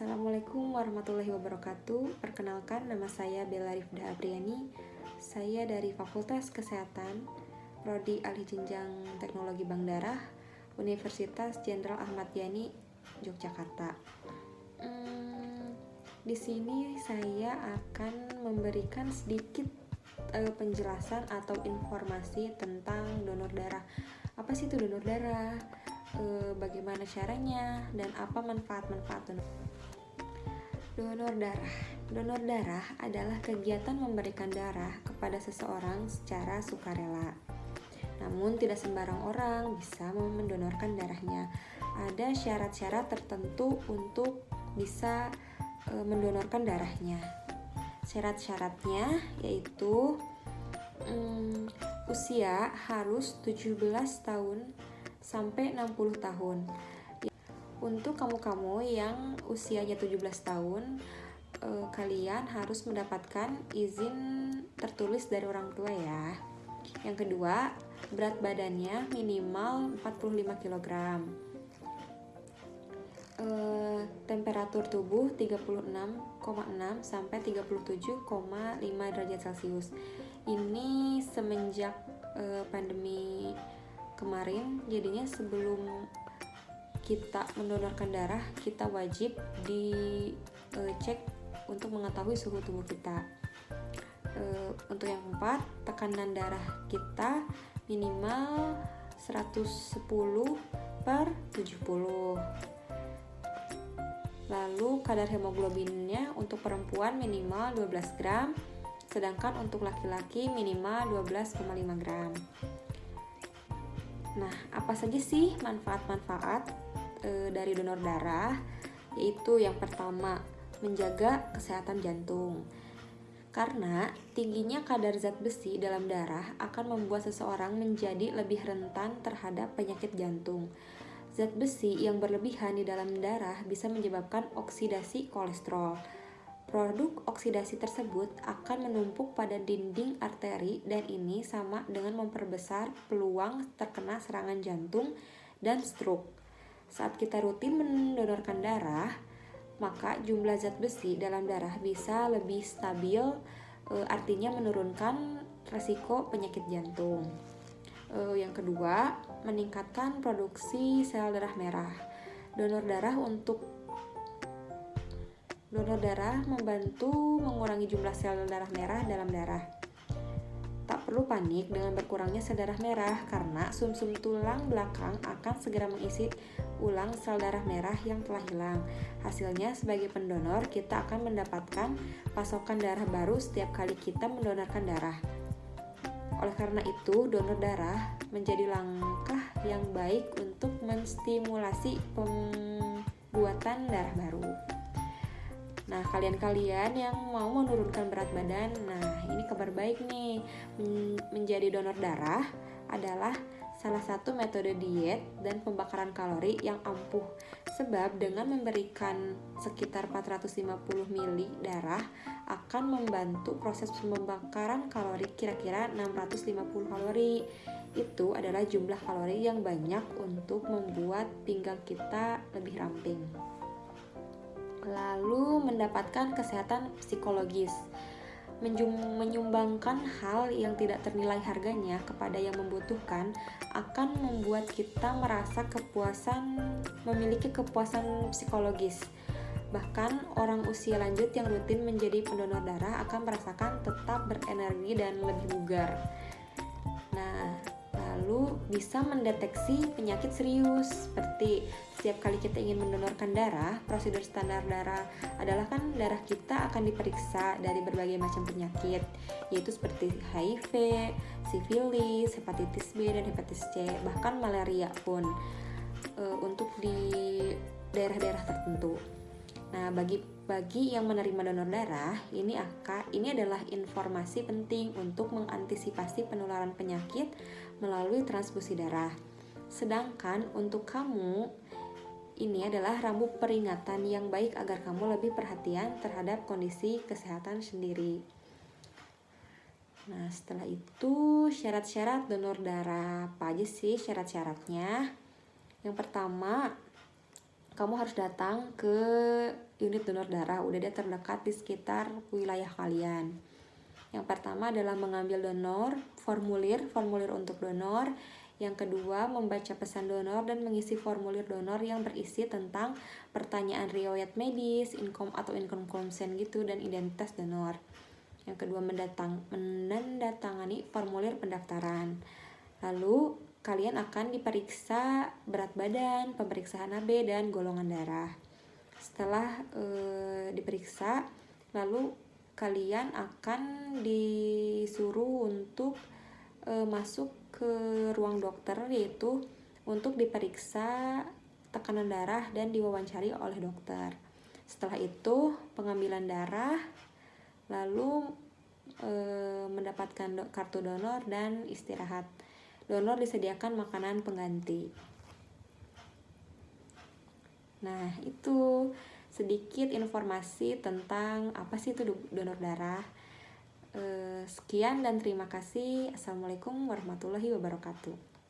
Assalamualaikum warahmatullahi wabarakatuh. Perkenalkan, nama saya Bella Rifda Apriani. Saya dari Fakultas Kesehatan, Prodi Alih Jenjang Teknologi Bank Darah, Universitas Jenderal Ahmad Yani, Yogyakarta. Di sini saya akan memberikan sedikit penjelasan atau informasi tentang donor darah. Apa sih itu donor darah? Bagaimana caranya dan apa manfaat-manfaat donor darah. Donor darah adalah kegiatan memberikan darah kepada seseorang secara sukarela. Namun tidak sembarang orang bisa mendonorkan darahnya. Ada syarat-syarat tertentu untuk bisa mendonorkan darahnya. Syarat-syaratnya yaitu usia harus 17 tahun sampai 60 tahun. Untuk kamu-kamu yang usianya 17 tahun, kalian harus mendapatkan izin tertulis dari orang tua ya. Yang kedua, berat badannya minimal 45 kg. Temperatur tubuh 36,6 sampai 37,5 derajat Celcius. Ini semenjak pandemi kemarin, jadinya sebelum kita mendonorkan darah, kita wajib dicek untuk mengetahui suhu tubuh kita. Untuk yang keempat, tekanan darah kita minimal 110/70. Lalu kadar hemoglobinnya untuk perempuan minimal 12 gram, sedangkan untuk laki-laki minimal 12,5 gram. Nah, apa saja sih manfaat-manfaat dari donor darah? Yaitu yang pertama, menjaga kesehatan jantung. Karena tingginya kadar zat besi dalam darah akan membuat seseorang menjadi lebih rentan terhadap penyakit jantung. Zat besi yang berlebihan di dalam darah bisa menyebabkan oksidasi kolesterol. Produk oksidasi tersebut akan menumpuk pada dinding arteri dan ini sama dengan memperbesar peluang terkena serangan jantung dan stroke. Saat kita rutin mendonorkan darah, maka jumlah zat besi dalam darah bisa lebih stabil, artinya menurunkan resiko penyakit jantung. Yang kedua, meningkatkan produksi sel darah merah. Donor darah membantu mengurangi jumlah sel darah merah dalam darah. Tak perlu panik dengan berkurangnya sel darah merah karena sumsum tulang belakang akan segera mengisi ulang sel darah merah yang telah hilang. Hasilnya, sebagai pendonor, kita akan mendapatkan pasokan darah baru setiap kali kita mendonorkan darah. Oleh karena itu, donor darah menjadi langkah yang baik untuk menstimulasi pembuatan darah baru. Nah, kalian-kalian yang mau menurunkan berat badan, nah ini kabar baik nih. Menjadi donor darah adalah salah satu metode diet dan pembakaran kalori yang ampuh. Sebab dengan memberikan sekitar 450 ml darah akan membantu proses pembakaran kalori kira-kira 650 kalori. Itu adalah jumlah kalori yang banyak untuk membuat pinggang kita lebih ramping. Lalu mendapatkan kesehatan psikologis. Menyumbangkan hal yang tidak ternilai harganya kepada yang membutuhkan akan membuat kita merasa memiliki kepuasan psikologis. Bahkan orang usia lanjut yang rutin menjadi pendonor darah akan merasakan tetap berenergi dan lebih bugar. Nah, lalu bisa mendeteksi penyakit serius. Seperti setiap kali kita ingin mendonorkan darah, prosedur standar darah adalah kan darah kita akan diperiksa dari berbagai macam penyakit, yaitu seperti HIV, sifilis, hepatitis B dan hepatitis C, bahkan malaria pun untuk di daerah-daerah tertentu. Nah, bagi yang menerima donor darah, ini adalah informasi penting untuk mengantisipasi penularan penyakit melalui transfusi darah. Sedangkan untuk kamu, ini adalah rambu peringatan yang baik agar kamu lebih perhatian terhadap kondisi kesehatan sendiri. Nah, setelah itu syarat-syarat donor darah. Apa aja sih syarat-syaratnya? Yang pertama, kamu harus datang ke unit donor darah, udah dia terdekat di sekitar wilayah kalian. Yang pertama adalah mengambil formulir untuk donor. Yang kedua, membaca pesan donor dan mengisi formulir donor yang berisi tentang pertanyaan riwayat medis, income consent gitu, dan identitas donor. Yang kedua, menandatangani formulir pendaftaran. Lalu kalian akan diperiksa berat badan, pemeriksaan AB, dan golongan darah. Setelah diperiksa, lalu kalian akan disuruh untuk masuk ke ruang dokter, yaitu untuk diperiksa tekanan darah dan diwawancari oleh dokter. Setelah itu pengambilan darah, lalu mendapatkan kartu donor dan istirahat. Donor disediakan makanan pengganti. Nah, itu sedikit informasi tentang apa sih itu donor darah. Sekian dan terima kasih. Assalamualaikum warahmatullahi wabarakatuh.